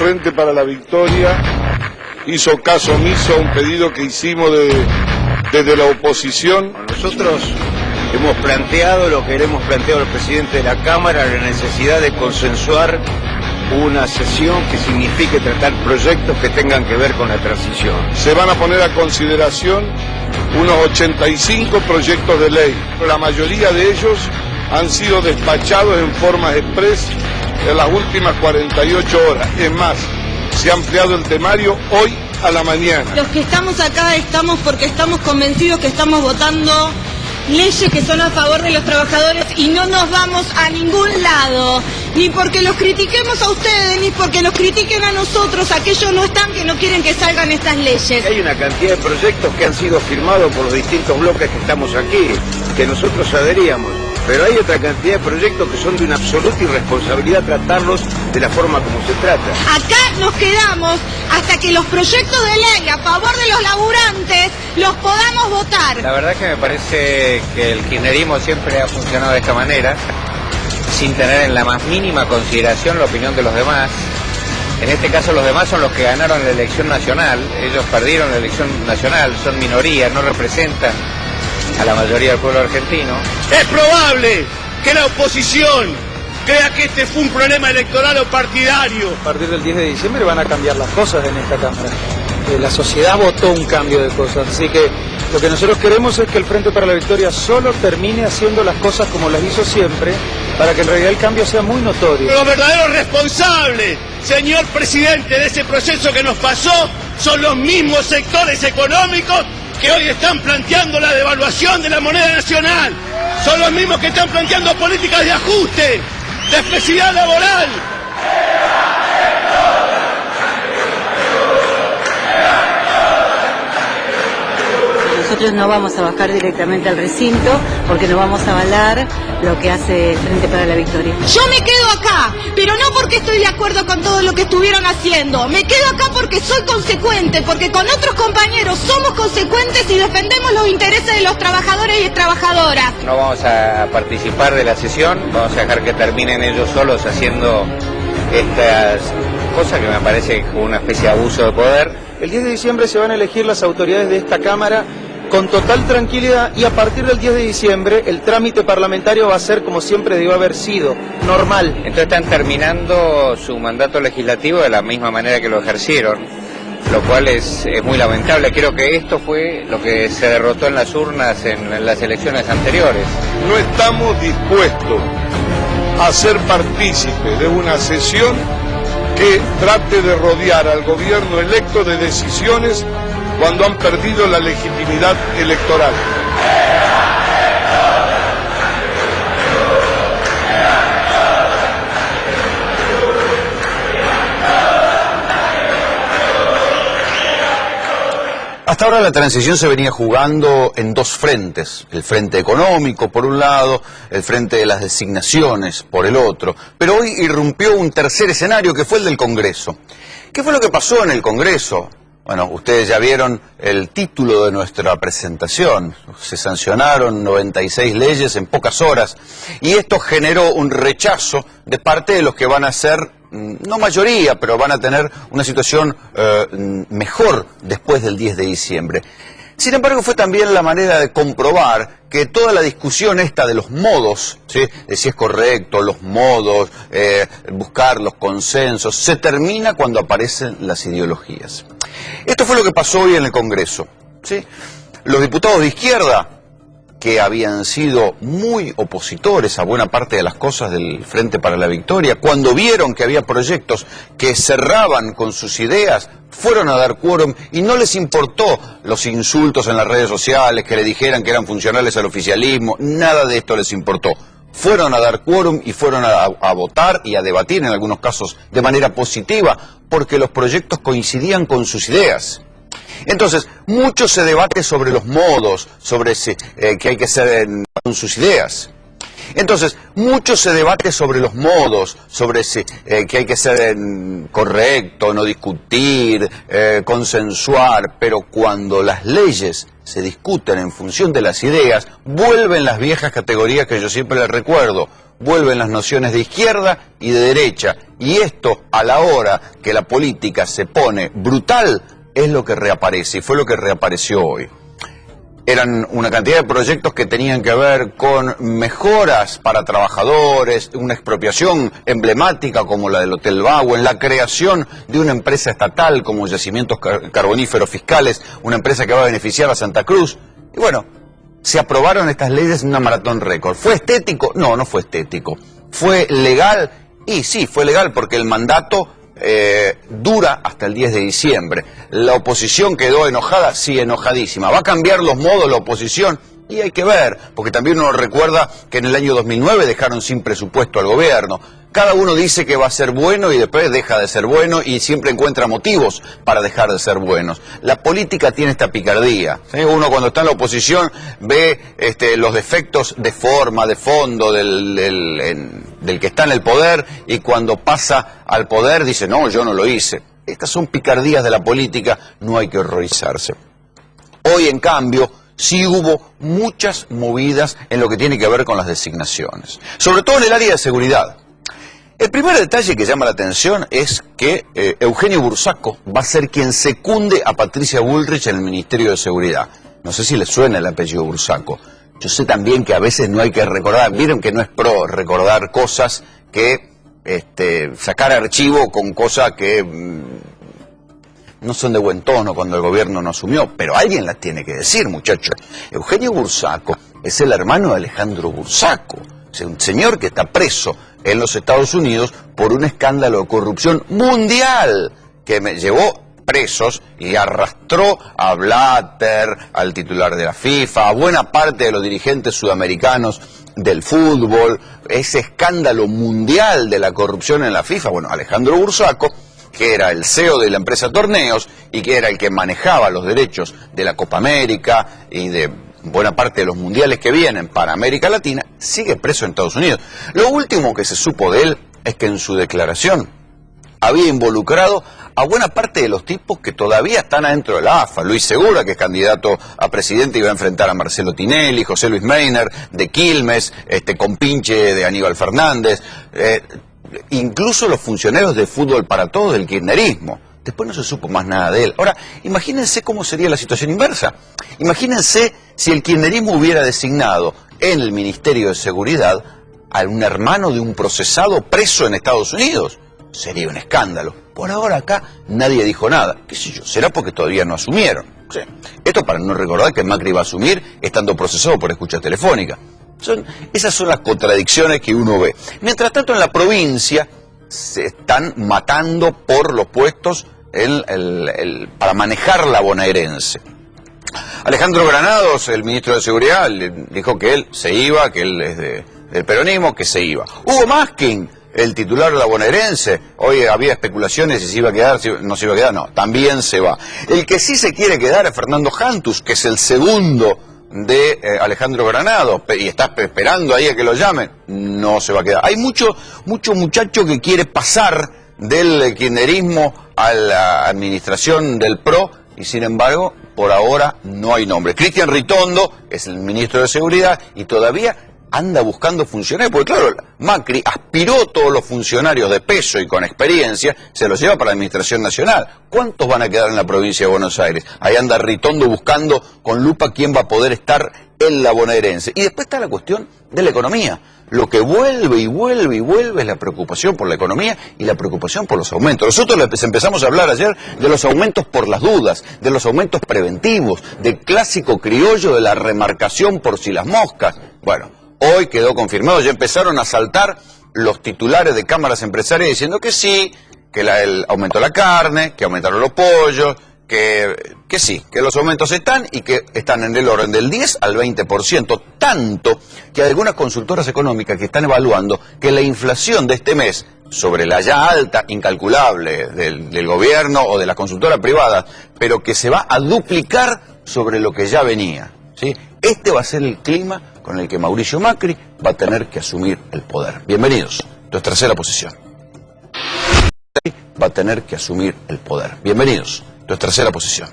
Frente para la Victoria hizo caso omiso a un pedido que hicimos desde la oposición. Nosotros hemos planteado lo que le hemos planteado al presidente de la Cámara, la necesidad de consensuar una sesión que signifique tratar proyectos que tengan que ver con la transición. Se van a poner a consideración unos 85 proyectos de ley. La mayoría de ellos han sido despachados en forma express en las últimas 48 horas. Es más, se ha ampliado el temario hoy a la mañana. Los que estamos acá estamos porque estamos convencidos que estamos votando leyes que son a favor de los trabajadores y no nos vamos a ningún lado, ni porque los critiquemos a ustedes, ni porque nos critiquen a nosotros, aquellos no están que no quieren que salgan estas leyes. Hay una cantidad de proyectos que han sido firmados por los distintos bloques que estamos aquí, que nosotros adheríamos, pero hay otra cantidad de proyectos que son de una absoluta irresponsabilidad tratarlos de la forma como se trata. Acá nos quedamos hasta que los proyectos de ley a favor de los laburantes los podamos votar. La verdad que me parece que el kirchnerismo siempre ha funcionado de esta manera, sin tener en la más mínima consideración la opinión de los demás. En este caso los demás son los que ganaron la elección nacional, ellos perdieron la elección nacional, son minorías, no representan a la mayoría del pueblo argentino. Es probable que la oposición crea que este fue un problema electoral o partidario. A partir del 10 de diciembre van a cambiar las cosas en esta Cámara. La sociedad votó un cambio de cosas, así que lo que nosotros queremos es que el Frente para la Victoria solo termine haciendo las cosas como las hizo siempre, para que en realidad el cambio sea muy notorio. Los verdaderos responsables, señor presidente, de ese proceso que nos pasó son los mismos sectores económicos que hoy están planteando la devaluación de la moneda nacional. Son los mismos que están planteando políticas de ajuste, de especialidad laboral. Nosotros no vamos a bajar directamente al recinto porque no vamos a avalar lo que hace Frente para la Victoria. Yo me quedo acá, pero no porque estoy de acuerdo con todo lo que estuvieron haciendo. Me quedo acá porque soy consecuente, porque con otros compañeros somos consecuentes y defendemos los intereses de los trabajadores y trabajadoras. No vamos a participar de la sesión, vamos a dejar que terminen ellos solos haciendo estas cosas que me parece como una especie de abuso de poder. El 10 de diciembre se van a elegir las autoridades de esta Cámara con total tranquilidad y a partir del 10 de diciembre el trámite parlamentario va a ser como siempre debió haber sido, normal. Entonces están terminando su mandato legislativo de la misma manera que lo ejercieron, lo cual es muy lamentable. Creo que esto fue lo que se derrotó en las urnas en las elecciones anteriores. No estamos dispuestos a ser partícipes de una sesión que trate de rodear al gobierno electo de decisiones cuando han perdido la legitimidad electoral. Hasta ahora la transición se venía jugando en dos frentes, el frente económico por un lado, el frente de las designaciones por el otro, pero hoy irrumpió un tercer escenario que fue el del Congreso. ¿Qué fue lo que pasó en el Congreso? Bueno, ustedes ya vieron el título de nuestra presentación, se sancionaron 96 leyes en pocas horas y esto generó un rechazo de parte de los que van a ser, no mayoría, pero van a tener una situación mejor después del 10 de diciembre. Sin embargo, fue también la manera de comprobar que toda la discusión esta de los modos, ¿sí?, de si es correcto, los modos, buscar los consensos, se termina cuando aparecen las ideologías. Esto fue lo que pasó hoy en el Congreso, ¿sí? Los diputados de izquierda, que habían sido muy opositores a buena parte de las cosas del Frente para la Victoria, cuando vieron que había proyectos que cerraban con sus ideas, fueron a dar quórum y no les importó los insultos en las redes sociales, que le dijeran que eran funcionales al oficialismo, nada de esto les importó. Fueron a dar quórum y fueron a votar y a debatir en algunos casos de manera positiva, porque los proyectos coincidían con sus ideas. Entonces, mucho se debate sobre los modos, sobre que hay que ser con sus ideas. Entonces, mucho se debate sobre los modos, sobre que hay que ser correcto, no discutir, consensuar, pero cuando las leyes se discuten en función de las ideas, vuelven las viejas categorías que yo siempre les recuerdo. vuelven las nociones de izquierda y de derecha. Y esto, a la hora que la política se pone brutal, es lo que reaparece, y fue lo que reapareció hoy. Eran una cantidad de proyectos que tenían que ver con mejoras para trabajadores, una expropiación emblemática como la del Hotel Bauen, la creación de una empresa estatal como Yacimientos Carboníferos Fiscales, una empresa que va a beneficiar a Santa Cruz. Y bueno, se aprobaron estas leyes en una maratón récord. ¿Fue estético? No, no fue estético. ¿Fue legal? Y sí, fue legal porque el mandato dura hasta el 10 de diciembre. La oposición quedó enojada, sí, enojadísima. ¿Va a cambiar los modos la oposición? Y hay que ver, porque también uno recuerda que en el año 2009 dejaron sin presupuesto al gobierno. Cada uno dice que va a ser bueno y después deja de ser bueno y siempre encuentra motivos para dejar de ser buenos. La política tiene esta picardía, ¿sí? Uno cuando está en la oposición ve los defectos de forma, de fondo del que está en el poder, y cuando pasa al poder dice, no, yo no lo hice. Estas son picardías de la política, no hay que horrorizarse. Hoy, en cambio, sí hubo muchas movidas en lo que tiene que ver con las designaciones, sobre todo en el área de seguridad. El primer detalle que llama la atención es que Eugenio Bursaco va a ser quien secunde a Patricia Bullrich en el Ministerio de Seguridad. No sé si les suena el apellido Bursaco. Yo sé también que a veces no hay que recordar, miren que no es pro recordar cosas que, sacar archivo con cosas que no son de buen tono cuando el gobierno no asumió, pero alguien las tiene que decir, muchachos. Eugenio Bursaco es el hermano de Alejandro Bursaco, es un señor que está preso en los Estados Unidos por un escándalo de corrupción mundial que me llevó presos y arrastró a Blatter, al titular de la FIFA, a buena parte de los dirigentes sudamericanos del fútbol. Ese escándalo mundial de la corrupción en la FIFA, bueno, Alejandro Bursaco, que era el CEO de la empresa Torneos y que era el que manejaba los derechos de la Copa América y de buena parte de los mundiales que vienen para América Latina, sigue preso en Estados Unidos. Lo último que se supo de él es que en su declaración había involucrado a buena parte de los tipos que todavía están adentro de la AFA. Luis Segura, que es candidato a presidente y va a enfrentar a Marcelo Tinelli, José Luis Meiner de Quilmes, compinche de Aníbal Fernández, incluso los funcionarios de Fútbol para Todos del kirchnerismo. Después no se supo más nada de él. Ahora, imagínense cómo sería la situación inversa. Imagínense si el kirchnerismo hubiera designado en el Ministerio de Seguridad a un hermano de un procesado preso en Estados Unidos. Sería un escándalo. Por ahora acá nadie dijo nada. ¿Qué sé yo? Será porque todavía no asumieron. Sí. Esto para no recordar que Macri va a asumir estando procesado por escucha telefónica. Esas son las contradicciones que uno ve. Mientras tanto, en la provincia se están matando por los puestos para manejar la bonaerense. Alejandro Granados, el ministro de Seguridad, le dijo que él se iba, que él es del peronismo, que se iba. Hugo Maskin, el titular de la bonaerense, hoy había especulaciones si se iba a quedar, si no se iba a quedar, no, también se va. El que sí se quiere quedar es Fernando Jantus, que es el segundo de Alejandro Granados, y está esperando ahí a que lo llamen, no se va a quedar. Hay mucho muchacho que quiere pasar del kirchnerismo a la administración del PRO, y sin embargo, por ahora no hay nombre. Cristian Ritondo es el ministro de Seguridad y todavía anda buscando funcionarios, porque claro, Macri aspiró todos los funcionarios de peso y con experiencia, se los lleva para la Administración Nacional. ¿Cuántos van a quedar en la provincia de Buenos Aires? Ahí anda Ritondo buscando con lupa quién va a poder estar en la bonaerense. Y después está la cuestión de la economía. Lo que vuelve y vuelve y vuelve es la preocupación por la economía y la preocupación por los aumentos. Nosotros empezamos a hablar ayer de los aumentos por las dudas, de los aumentos preventivos, del clásico criollo de la remarcación por si las moscas. Bueno, hoy quedó confirmado, ya empezaron a saltar los titulares de cámaras empresarias diciendo que sí, que aumentó la carne, que aumentaron los pollos, que sí, que los aumentos están y que están en el orden del 10 al 20%, tanto que hay algunas consultoras económicas que están evaluando que la inflación de este mes, sobre la ya alta, incalculable del gobierno o de las consultoras privadas, pero que se va a duplicar sobre lo que ya venía, ¿sí? Este va a ser el clima con el que Mauricio Macri va a tener que asumir el poder. Bienvenidos, esto es Tercera Posición. Va a tener que asumir el poder. Bienvenidos, esto es Tercera Posición.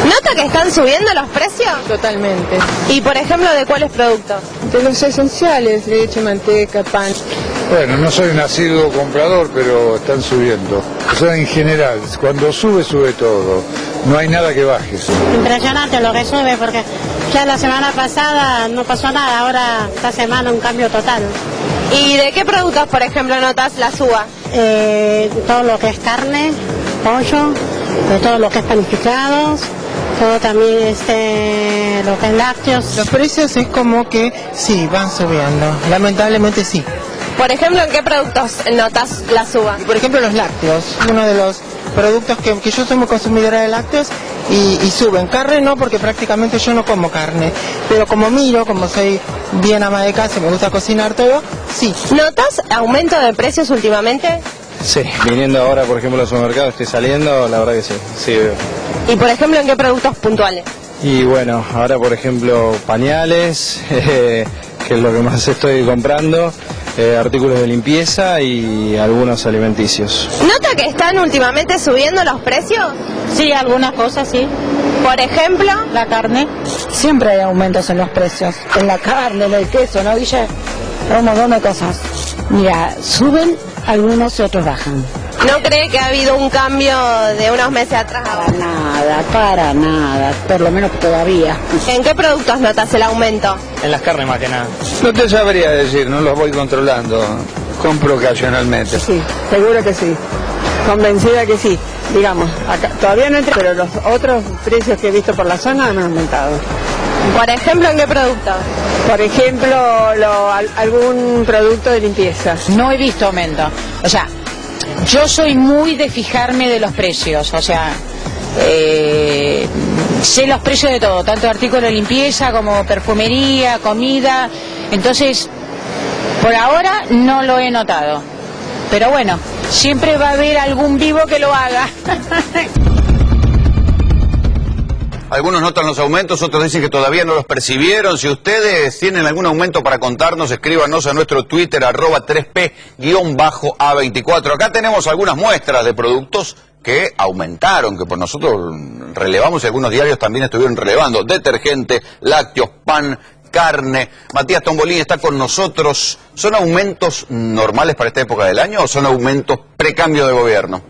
Nota que ¿Están subiendo los precios? Totalmente. Y por ejemplo, ¿de cuáles productos? De los esenciales, leche, manteca, pan. Bueno, no soy un asiduo comprador, pero están subiendo. O sea, en general, cuando sube, sube todo. No hay nada que baje. Impresionante lo que sube, porque ya la semana pasada no pasó nada, ahora esta semana un cambio total. ¿Y de qué productos, por ejemplo, notas la suba? Todo lo que es carne, pollo, de todo lo que es panificados, todo también lo que es lácteos. Los precios es como que sí, van subiendo, lamentablemente sí. Por ejemplo, ¿en qué productos notas la suba? Por ejemplo, los lácteos, uno de los productos que yo soy muy consumidora de lácteos y suben. Carne no, porque prácticamente yo no como carne, pero como miro, como soy bien ama de casa y me gusta cocinar todo, sí. ¿Notas aumento de precios últimamente? Sí, viniendo ahora, por ejemplo, al supermercado, estoy saliendo, la verdad que sí, sí veo. ¿Y por ejemplo, en qué productos puntuales? Y bueno, ahora por ejemplo, pañales, que es lo que más estoy comprando, artículos de limpieza y algunos alimenticios. ¿Nota que están últimamente subiendo los precios? Sí, algunas cosas sí. Por ejemplo, la carne. Siempre hay aumentos en los precios. En la carne, en el queso, ¿no, Guille? Un montón de cosas. Mira, suben algunos y otros bajan. ¿No cree que ha habido un cambio de unos meses atrás? Para nada, por lo menos todavía. ¿En qué productos notas el aumento? En las carnes más que nada. No te sabría decir, no los voy controlando. Compro ocasionalmente. Sí, seguro que sí. Convencida que sí. Digamos, acá, todavía no entré, pero los otros precios que he visto por la zona han aumentado. Por ejemplo, ¿en qué productos? Por ejemplo, algún producto de limpieza. No he visto aumento. O sea, yo soy muy de fijarme de los precios. O sea, sé los precios de todo, tanto artículos de limpieza como perfumería, comida. Entonces, por ahora no lo he notado. Pero bueno, siempre va a haber algún vivo que lo haga. Algunos notan los aumentos, otros dicen que todavía no los percibieron. Si ustedes tienen algún aumento para contarnos, escríbanos a nuestro Twitter, @3P_A24. Acá tenemos algunas muestras de productos que aumentaron, que por nosotros relevamos y algunos diarios también estuvieron relevando. Detergente, lácteos, pan, carne. Matías Tombolín está con nosotros. ¿Son aumentos normales para esta época del año o son aumentos precambio de gobierno?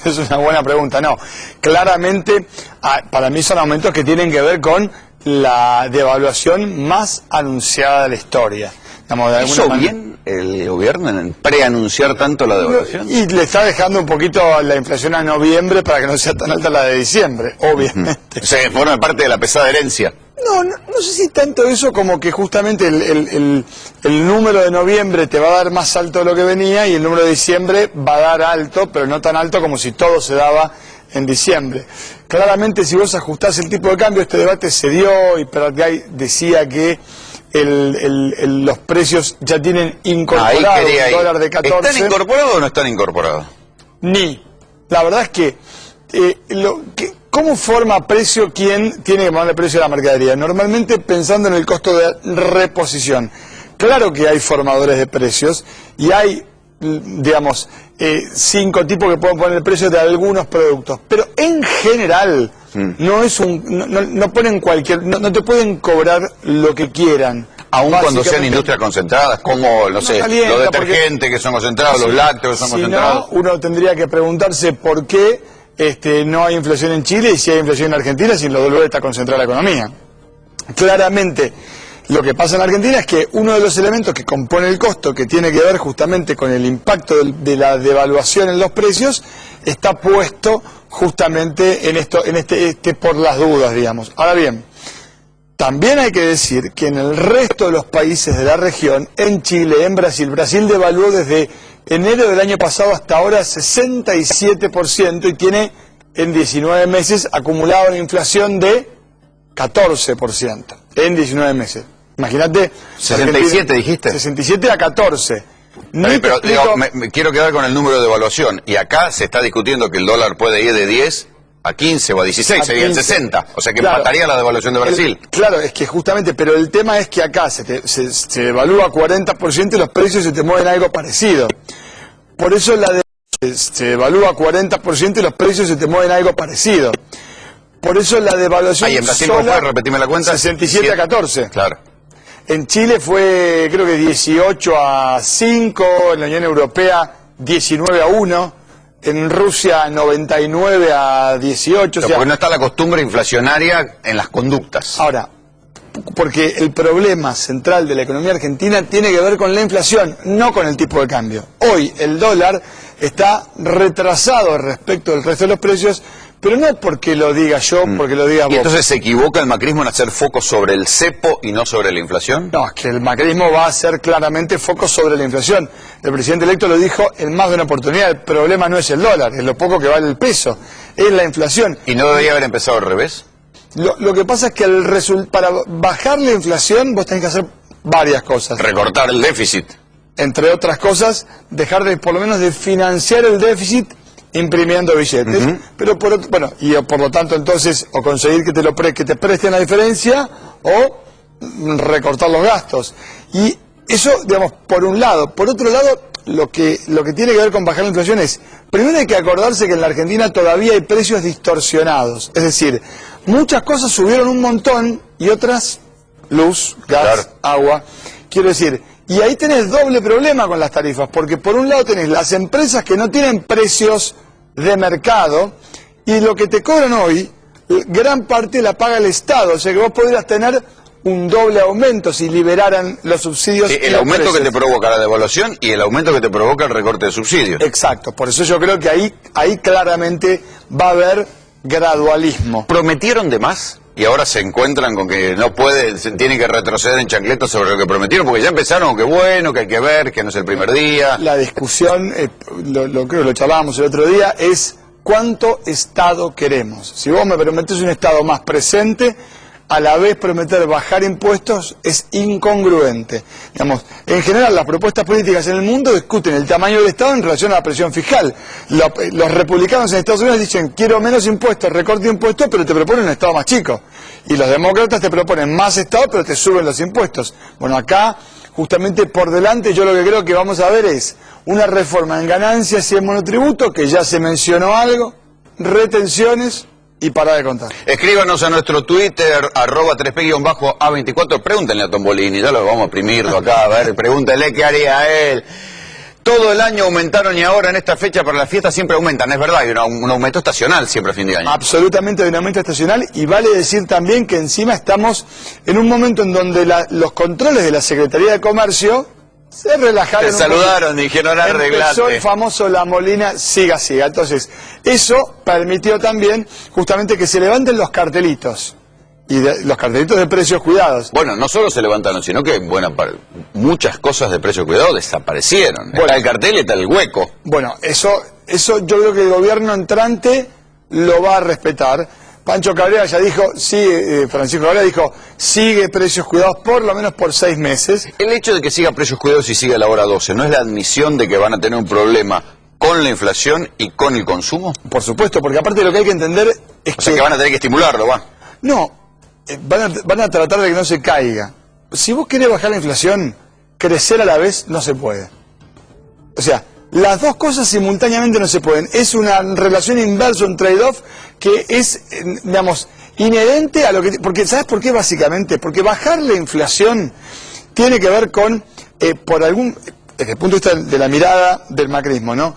Es una buena pregunta. No, claramente para mí son aumentos que tienen que ver con la devaluación más anunciada de la historia. ¿Hizo bien el gobierno en preanunciar tanto la devaluación? Y le está dejando un poquito la inflación a noviembre para que no sea tan alta la de diciembre, obviamente. O sea, forma parte de la pesada herencia. No sé si tanto eso como que justamente el número de noviembre te va a dar más alto de lo que venía y el número de diciembre va a dar alto, pero no tan alto como si todo se daba en diciembre. Claramente si vos ajustás el tipo de cambio, este debate se dio y Pratgay decía que los precios ya tienen incorporado el dólar de 14. ¿Están incorporados o no están incorporados? Ni. La verdad es que ¿cómo forma precio quién tiene que poner el precio de la mercadería? Normalmente pensando en el costo de reposición. Claro que hay formadores de precios y hay, digamos, 5 tipos que pueden poner el precio de algunos productos. Pero en general no ponen no te pueden cobrar lo que quieran. Aún cuando sean industrias concentradas, como, no sé, los detergentes que son concentrados, los lácteos que son concentrados. No, uno tendría que preguntarse por qué no hay inflación en Chile y si hay inflación en Argentina, si en los dolores está concentrada la economía. Claramente, lo que pasa en Argentina es que uno de los elementos que compone el costo, que tiene que ver justamente con el impacto de la devaluación en los precios, está puesto justamente en este por las dudas, digamos. Ahora bien, también hay que decir que en el resto de los países de la región, en Chile, en Brasil devaluó desde enero del año pasado hasta ahora 67% y tiene en 19 meses acumulado una inflación de 14% en 19 meses. Imagínate. 67 dijiste. 67 a 14. Pero digo, me quiero quedar con el número de evaluación. Y acá se está discutiendo que el dólar puede ir de 10 a 15 o a 16, sería el 60. O sea que empataría la devaluación de Brasil. Claro, es que justamente, pero el tema es que acá se devalúa 40% y los precios se te mueven algo parecido. Por eso se devalúa 40% y los precios se te mueven algo parecido. Por eso la devaluación Ahí en Brasil, ¿cómo fue? Repetime la cuenta. 67-14. Claro. En Chile fue, creo que 18-5, en la Unión Europea 19-1, en Rusia 99-18. Pero porque no está la costumbre inflacionaria en las conductas. Ahora, porque el problema central de la economía argentina tiene que ver con la inflación, no con el tipo de cambio. Hoy el dólar está retrasado respecto del resto de los precios, pero no porque lo diga yo, porque lo diga vos. ¿Y entonces se equivoca el macrismo en hacer foco sobre el cepo y no sobre la inflación? No, es que el macrismo va a hacer claramente foco sobre la inflación. El presidente electo lo dijo en más de una oportunidad, el problema no es el dólar, es lo poco que vale el peso, es la inflación. ¿Y no debería haber empezado al revés? Lo que pasa es que para bajar la inflación vos tenés que hacer varias cosas. Recortar el déficit. Entre otras cosas, dejar de, por lo menos, de financiar el déficit imprimiendo billetes. Pero por lo tanto entonces, o conseguir que te presten la diferencia, o recortar los gastos. Y eso, digamos, por un lado. Por otro lado, lo que tiene que ver con bajar la inflación es, primero hay que acordarse que en la Argentina todavía hay precios distorsionados. Es decir, muchas cosas subieron un montón y otras, luz, gas, agua. Quiero decir, y ahí tenés doble problema con las tarifas, porque por un lado tenés las empresas que no tienen precios de mercado, y lo que te cobran hoy, gran parte la paga el Estado. O sea que vos podrías tener un doble aumento si liberaran los subsidios. Sí, el aumento que te provoca la devaluación y el aumento que te provoca el recorte de subsidios. Exacto, por eso yo creo que ahí claramente va a haber gradualismo. ¿Prometieron de más? Y ahora se encuentran con que no tienen que retroceder en chancletas sobre lo que prometieron, porque ya empezaron con que bueno, que hay que ver, que no es el primer día. La discusión, creo que lo charlábamos el otro día, es cuánto Estado queremos. Si vos me prometés un Estado más presente, a la vez prometer bajar impuestos es incongruente. Digamos, en general las propuestas políticas en el mundo discuten el tamaño del Estado en relación a la presión fiscal. Los republicanos en Estados Unidos dicen quiero menos impuestos, recorte de impuestos, pero te proponen un Estado más chico. Y los demócratas te proponen más Estado, pero te suben los impuestos. Bueno, acá, justamente por delante, yo lo que creo que vamos a ver es una reforma en ganancias y en monotributo, que ya se mencionó algo, retenciones, y para de contar. Escríbanos a nuestro Twitter, @3P_A24, pregúntenle a Tombolini, ya lo vamos a imprimirlo acá, a ver, pregúntenle qué haría él. Todo el año aumentaron y ahora en esta fecha para las fiestas siempre aumentan, es verdad, hay un aumento estacional siempre a fin de año. Absolutamente hay un aumento estacional, y vale decir también que encima estamos en un momento en donde los controles de la Secretaría de Comercio se relajaron. Te saludaron, dijeron arreglate. Empezó el famoso La Molina, siga. Entonces, eso permitió también justamente que se levanten los cartelitos. Y los cartelitos de precios cuidados. Bueno, no solo se levantaron, sino que muchas cosas de precios cuidados desaparecieron. Bueno, está el cartel y está el hueco. Bueno, eso yo creo que el gobierno entrante lo va a respetar. Pancho Cabrera ya dijo, Francisco Cabrera dijo, sigue precios cuidados por lo menos por 6 meses. El hecho de que siga precios cuidados y siga la hora 12, ¿no es la admisión de que van a tener un problema con la inflación y con el consumo? Por supuesto, porque aparte lo que hay que entender es que van a tener que estimularlo, No, van a tratar de que no se caiga. Si vos querés bajar la inflación, crecer a la vez no se puede. O sea, las dos cosas simultáneamente no se pueden. Es una relación inversa, un trade-off que es, digamos, inherente a lo que... Porque, ¿sabes por qué básicamente? Porque bajar la inflación tiene que ver con, desde el punto de vista de la mirada del macrismo, ¿no?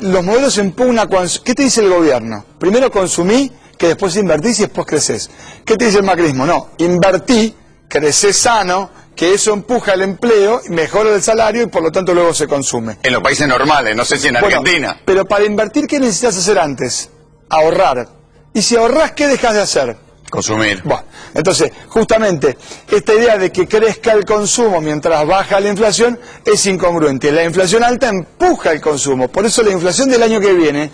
Los modelos en pugna. ¿Qué te dice el gobierno? Primero consumí, que después invertís y después creces. ¿Qué te dice el macrismo? No, invertí, crecés sano, que eso empuja el empleo, mejora el salario y por lo tanto luego se consume. En los países normales, no sé si en Argentina. Pero para invertir, ¿qué necesitas hacer antes? Ahorrar. Y si ahorrás, ¿qué dejas de hacer? Consumir. Bueno, entonces, justamente, esta idea de que crezca el consumo mientras baja la inflación es incongruente. La inflación alta empuja el consumo. Por eso la inflación del año que viene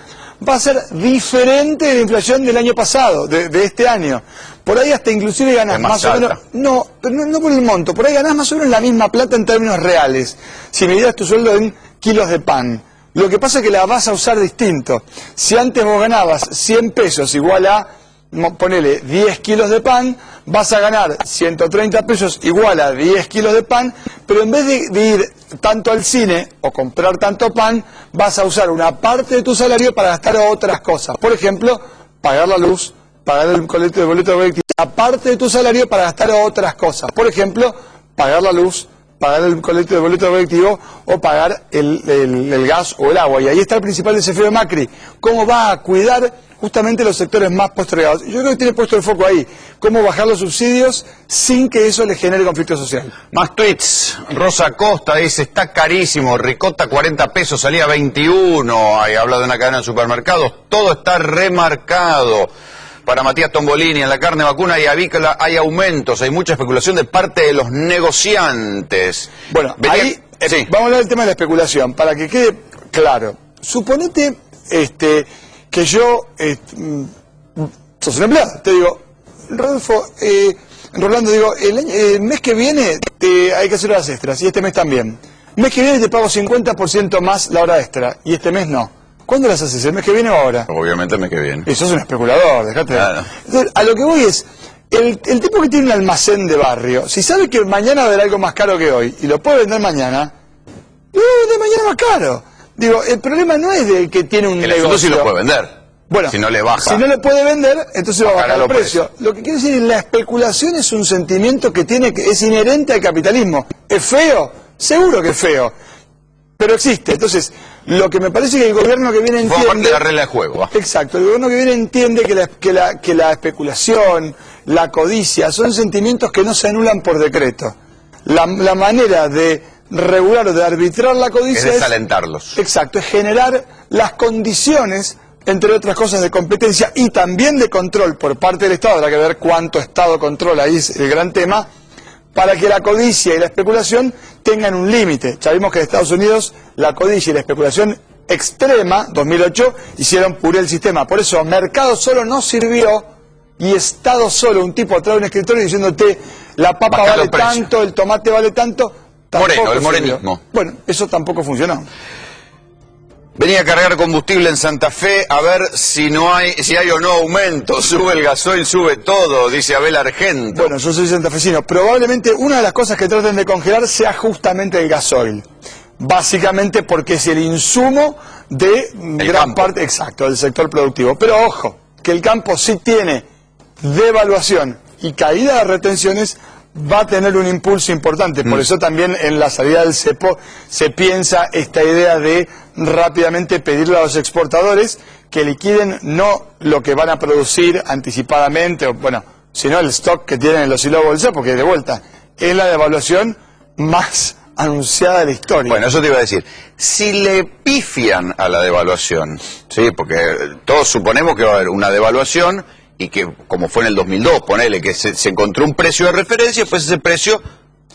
va a ser diferente de la inflación del año pasado, de este año. Por ahí hasta inclusive ganás más o menos... No, pero no por el monto. Por ahí ganás más o menos la misma plata en términos reales. Si midieras tu sueldo en kilos de pan. Lo que pasa es que la vas a usar distinto. Si antes vos ganabas 100 pesos igual a, ponele, 10 kilos de pan, vas a ganar 130 pesos igual a 10 kilos de pan, pero en vez de ir tanto al cine o comprar tanto pan, vas a usar una parte de tu salario para gastar otras cosas. Por ejemplo, pagar la luz, pagar el boleto de colectivo, aparte de tu salario para gastar otras cosas. Por ejemplo, pagar la luz, pagar el boleto de colectivo o pagar el gas o el agua. Y ahí está el principal desafío de Macri. ¿Cómo va a cuidar justamente los sectores más postergados? Yo creo que tiene puesto el foco ahí. ¿Cómo bajar los subsidios sin que eso le genere conflicto social? Más tweets. Rosa Costa dice, está carísimo, ricota 40 pesos, salía 21. Ahí habla de una cadena de supermercados. Todo está remarcado. Para Matías Tombolini, en la carne vacuna y avícola hay aumentos, hay mucha especulación de parte de los negociantes. Bueno, ahí sí. Vamos a hablar del tema de la especulación, para que quede claro. Suponete que yo sos un empleado, te digo, Rodolfo, Rolando, digo, el mes que viene hay que hacer horas extras, y este mes también. El mes que viene te pago 50% más la hora extra, y este mes no. ¿Cuándo las haces? ¿El mes que viene o ahora? Obviamente el mes que viene. Y sos un especulador, dejate. Claro. Entonces, a lo que voy es, el tipo que tiene un almacén de barrio, si sabe que mañana va a haber algo más caro que hoy, y lo puede vender mañana, lo va a vender mañana más caro. Digo, el problema no es del que tiene un negocio. El sí lo puede vender. Bueno, si no le baja. Si no le puede vender, entonces va a bajar el precio. Lo que quiero decir es, la especulación es un sentimiento que es inherente al capitalismo. ¿Es feo? Seguro que es feo. Pero existe. Entonces, lo que me parece que el gobierno que viene entiende... parte de la regla de juego. Exacto. El gobierno que viene entiende que la especulación, la codicia, son sentimientos que no se anulan por decreto. La manera de regular o de arbitrar la codicia es desalentarlos. Exacto. Es generar las condiciones, entre otras cosas, de competencia y también de control por parte del Estado. Habrá que ver cuánto Estado controla, ahí es el gran tema, para que la codicia y la especulación tengan un límite. Ya vimos que en Estados Unidos la codicia y la especulación extrema, 2008, hicieron puré el sistema. Por eso, mercado solo no sirvió y Estado solo, un tipo atrás de un escritorio diciéndote la papa vale tanto, el tomate vale tanto. Moreno, el morenismo. Bueno, eso tampoco funcionó. Venía a cargar combustible en Santa Fe a ver si hay o no aumento. Sube el gasoil, sube todo, dice Abel Argento. Bueno, yo soy santafesino. Probablemente una de las cosas que traten de congelar sea justamente el gasoil. Básicamente porque es el insumo de gran parte, exacto, del sector productivo. Pero ojo, que el campo sí tiene devaluación y caída de retenciones, va a tener un impulso importante. Por eso también en la salida del cepo se piensa esta idea de rápidamente pedirle a los exportadores que liquiden no lo que van a producir anticipadamente, o bueno, sino el stock que tienen en los hilos de bolsa, porque de vuelta es la devaluación más anunciada de la historia. Bueno, eso te iba a decir. Si le pifian a la devaluación, sí, porque todos suponemos que va a haber una devaluación y que, como fue en el 2002, ponele que se encontró un precio de referencia y después ese precio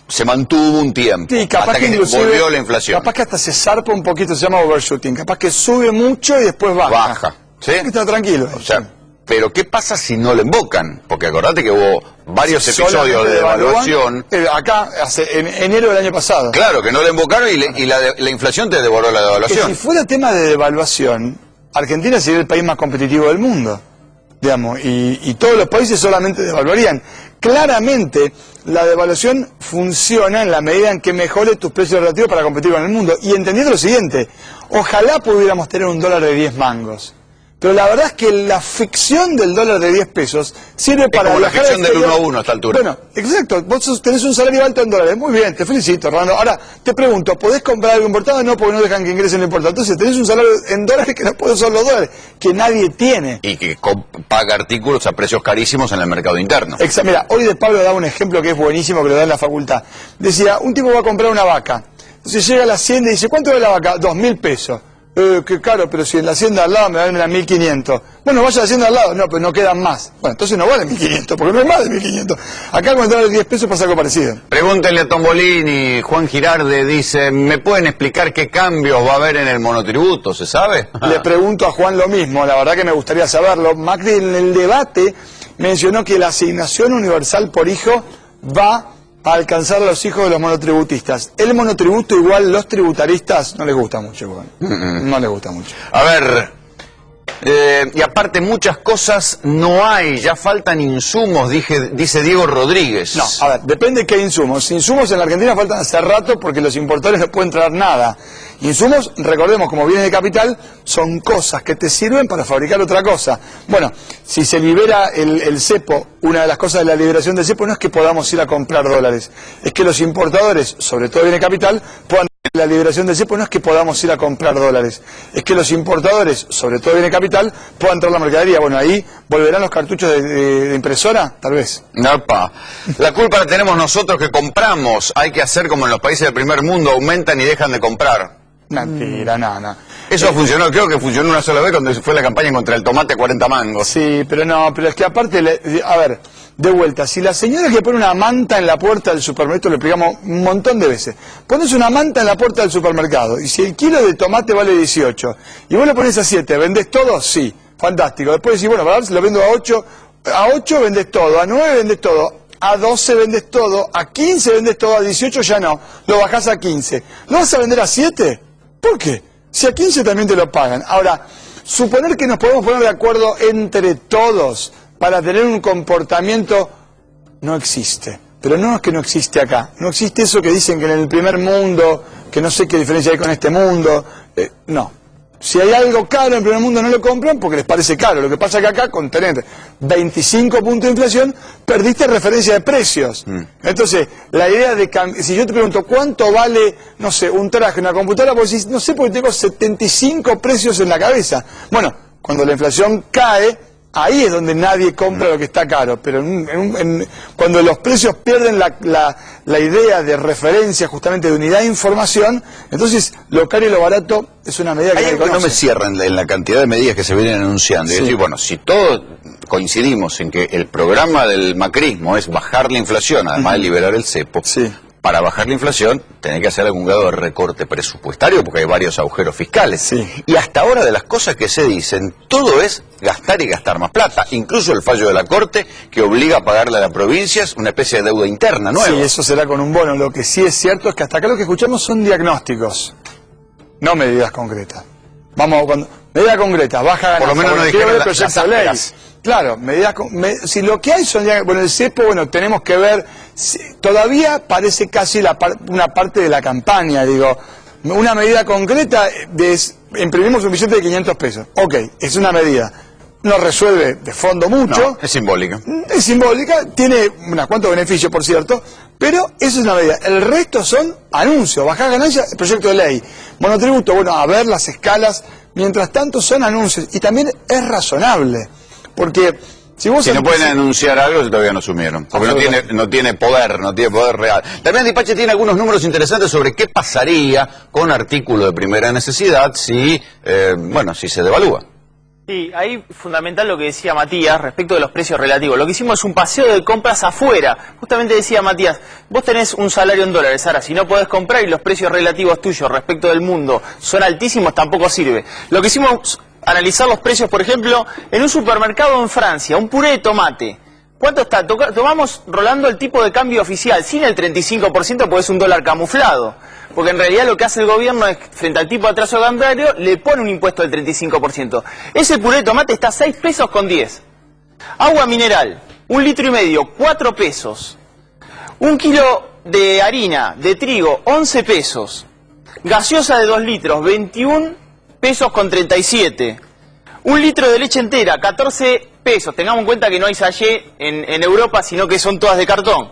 se mantuvo un tiempo, sí, capaz hasta que volvió la inflación. Capaz que hasta se zarpa un poquito, se llama overshooting, capaz que sube mucho y después baja. Baja, ¿sí? Hay que estar tranquilo. O sea, pero ¿qué pasa si no le invocan? Porque acordate que hubo varios episodios de devaluación. Acá, en enero del año pasado. Claro, que no le invocaron y la inflación te devoró la devaluación. Que si fuera tema de devaluación, Argentina sería el país más competitivo del mundo. Digamos, y todos los países solamente devaluarían. Claramente, la devaluación funciona en la medida en que mejore tus precios relativos para competir con el mundo. Y entendiendo lo siguiente, ojalá pudiéramos tener un dólar de 10 mangos. Pero la verdad es que la ficción del dólar de 10 pesos sirve para... Es como la ficción del 1 a 1 a esta altura. Bueno, exacto. Vos tenés un salario alto en dólares. Muy bien, te felicito, Rolando. Ahora, te pregunto, ¿podés comprar algo importado? No, porque no dejan que ingresen lo importado. Entonces, tenés un salario en dólares que no puede usar los dólares, que nadie tiene. Y que paga artículos a precios carísimos en el mercado interno. Exacto. Mira, hoy de Pablo daba un ejemplo que es buenísimo, que lo da en la facultad. Decía, un tipo va a comprar una vaca. Entonces llega a la hacienda y dice, ¿cuánto vale la vaca? 2.000 pesos. Qué caro, pero si en la hacienda al lado me valen a 1.500. Bueno, vaya a la hacienda al lado. No, pero no quedan más. Bueno, entonces no vale 1.500, porque no es más de 1.500. Acá cuando entra 10 pesos pasa algo parecido. Pregúntenle a Tombolini. Juan Girarde dice, ¿me pueden explicar qué cambios va a haber en el monotributo? ¿Se sabe? Le pregunto a Juan lo mismo, la verdad que me gustaría saberlo. Macri en el debate mencionó que la asignación universal por hijo va a alcanzar a los hijos de los monotributistas. El monotributo igual los tributaristas no les gusta mucho, Juan. No les gusta mucho. A ver, Y aparte muchas cosas no hay, ya faltan insumos, dice Diego Rodríguez. No, a ver, depende qué insumos. Insumos en la Argentina faltan hace rato porque los importadores no pueden traer nada. Insumos, recordemos, como bienes de capital, son cosas que te sirven para fabricar otra cosa. Bueno, si se libera el cepo, una de las cosas de la liberación del cepo no es que podamos ir a comprar dólares, es que los importadores, sobre todo bienes de capital, puedan... La liberación del cepo no es que podamos ir a comprar dólares, es que los importadores, sobre todo bienes de capital, puedan traer la mercadería. Bueno, ahí volverán los cartuchos de impresora, tal vez. Opa. La culpa la tenemos nosotros que compramos. Hay que hacer como en los países del primer mundo, aumentan y dejan de comprar. Mentira, no. Eso funcionó, creo que funcionó una sola vez cuando fue la campaña contra el tomate a 40 mangos. Sí, pero es que aparte, a ver, de vuelta, si la señora que pone una manta en la puerta del supermercado, lo explicamos un montón de veces, pones una manta en la puerta del supermercado y si el kilo de tomate vale 18 y vos lo pones a 7, ¿vendés todo? Sí, fantástico. Después decís, bueno, para ver si lo vendo a 8 vendés todo, a 9 vendés todo, a 12 vendés todo, a 15 vendés todo, a 18 ya no, lo bajás a 15. ¿Lo vas a vender a 7? ¿Por qué? Si a 15 también te lo pagan. Ahora, suponer que nos podemos poner de acuerdo entre todos para tener un comportamiento, no existe. Pero no es que no existe acá. No existe eso que dicen que en el primer mundo, que no sé qué diferencia hay con este mundo. No. Si hay algo caro en el primer mundo no lo compran porque les parece caro. Lo que pasa es que acá, con tener 25 puntos de inflación, perdiste referencia de precios. Entonces, la idea de si yo te pregunto cuánto vale, no sé, un traje, una computadora, vos decís, no sé, porque tengo 75 precios en la cabeza. Bueno, cuando la inflación cae, ahí es donde nadie compra lo que está caro, pero cuando los precios pierden la idea de referencia justamente de unidad de información, entonces lo caro y lo barato es una medida que hay algo que no me cierra en la cantidad de medidas que se vienen anunciando. Sí. Y decir, bueno, si todos coincidimos en que el programa del macrismo es bajar la inflación, además de liberar el cepo, para bajar la inflación tenés que hacer algún grado de recorte presupuestario porque hay varios agujeros fiscales. Y hasta ahora de las cosas que se dicen, todo es gastar y gastar más plata. Incluso el fallo de la Corte que obliga a pagarle a las provincias una especie de deuda interna nueva. Sí, eso será con un bono. Lo que sí es cierto es que hasta acá lo que escuchamos son diagnósticos, no medidas concretas. Vamos, medidas concretas, baja ganancia. Por lo menos no dijeron las ásperas. Claro, si lo que hay son, bueno, el cepo, bueno, tenemos que ver, todavía parece casi una parte de la campaña, digo, una medida concreta imprimimos un billete de 500 pesos, ok, es una medida, no resuelve de fondo mucho. No, es simbólica. Es simbólica, tiene unos cuantos beneficios, por cierto, pero eso es una medida. El resto son anuncios, bajar ganancias, proyecto de ley, monotributo, bueno, a ver las escalas, mientras tanto son anuncios, y también es razonable. Porque si no pueden anunciar algo, todavía no asumieron. Porque no tiene poder real. También Dipache tiene algunos números interesantes sobre qué pasaría con artículos de primera necesidad si se devalúa. Sí, ahí fundamental lo que decía Matías respecto de los precios relativos. Lo que hicimos es un paseo de compras afuera. Justamente decía Matías, vos tenés un salario en dólares, ahora si no podés comprar y los precios relativos tuyos respecto del mundo son altísimos, tampoco sirve. Lo que hicimos... analizar los precios, por ejemplo, en un supermercado en Francia, un puré de tomate. ¿Cuánto está? Tomamos, Rolando, el tipo de cambio oficial, sin el 35%, porque es un dólar camuflado. Porque en realidad lo que hace el gobierno es, frente al tipo de atraso cambiario, le pone un impuesto del 35%. Ese puré de tomate está a 6 pesos con 10. Agua mineral, 1,5 litros, 4 pesos. 1 kilo de harina, de trigo, 11 pesos. Gaseosa de 2 litros, 21 pesos con 37. 1 litro de leche entera, 14 pesos. Tengamos en cuenta que no hay sachet en Europa, sino que son todas de cartón.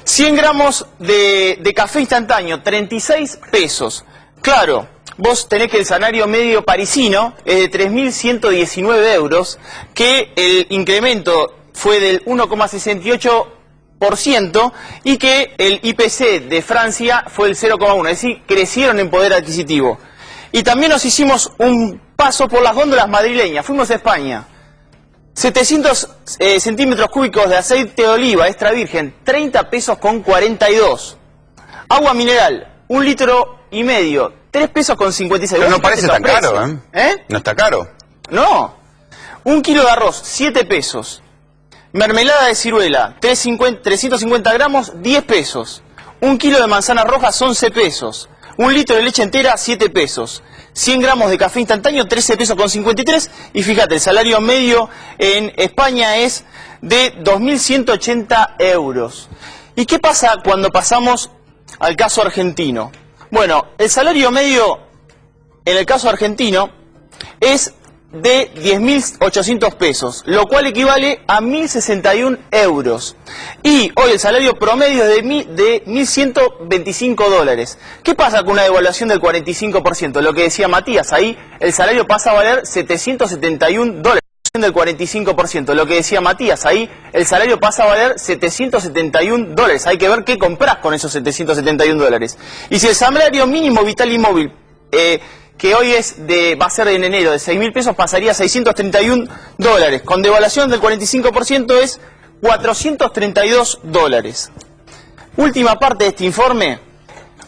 100 gramos de café instantáneo, 36 pesos. Claro, vos tenés que el salario medio parisino es de 3.119 euros, que el incremento fue del 1,68%, y que el IPC de Francia fue el 0,1%, es decir, crecieron en poder adquisitivo. Y también nos hicimos un paso por las góndolas madrileñas, fuimos a España. 700 centímetros cúbicos de aceite de oliva extra virgen, 30 pesos con 42. Agua mineral, 1,5 litros, 3 pesos con 56. Pero no parece tan caro, ¿eh? No está caro. No. 1 kilo de arroz, 7 pesos. Mermelada de ciruela, 350 gramos, 10 pesos. 1 kilo de manzanas rojas, 11 pesos. 1 litro de leche entera, 7 pesos. 100 gramos de café instantáneo, 13 pesos con 53. Y fíjate, el salario medio en España es de 2.180 euros. ¿Y qué pasa cuando pasamos al caso argentino? Bueno, el salario medio en el caso argentino es de 10.800 pesos, lo cual equivale a 1.061 euros. Y hoy el salario promedio es de 1.125 dólares. ¿Qué pasa con una devaluación del 45%? Lo que decía Matías, ahí el salario pasa a valer 771 dólares. Del 45%, lo que decía Matías, ahí el salario pasa a valer 771 dólares. Hay que ver qué compras con esos 771 dólares. Y si el salario mínimo vital y móvil, que hoy va a ser en enero de 6.000 pesos, pasaría a 631 dólares. Con devaluación del 45% es 432 dólares. Última parte de este informe.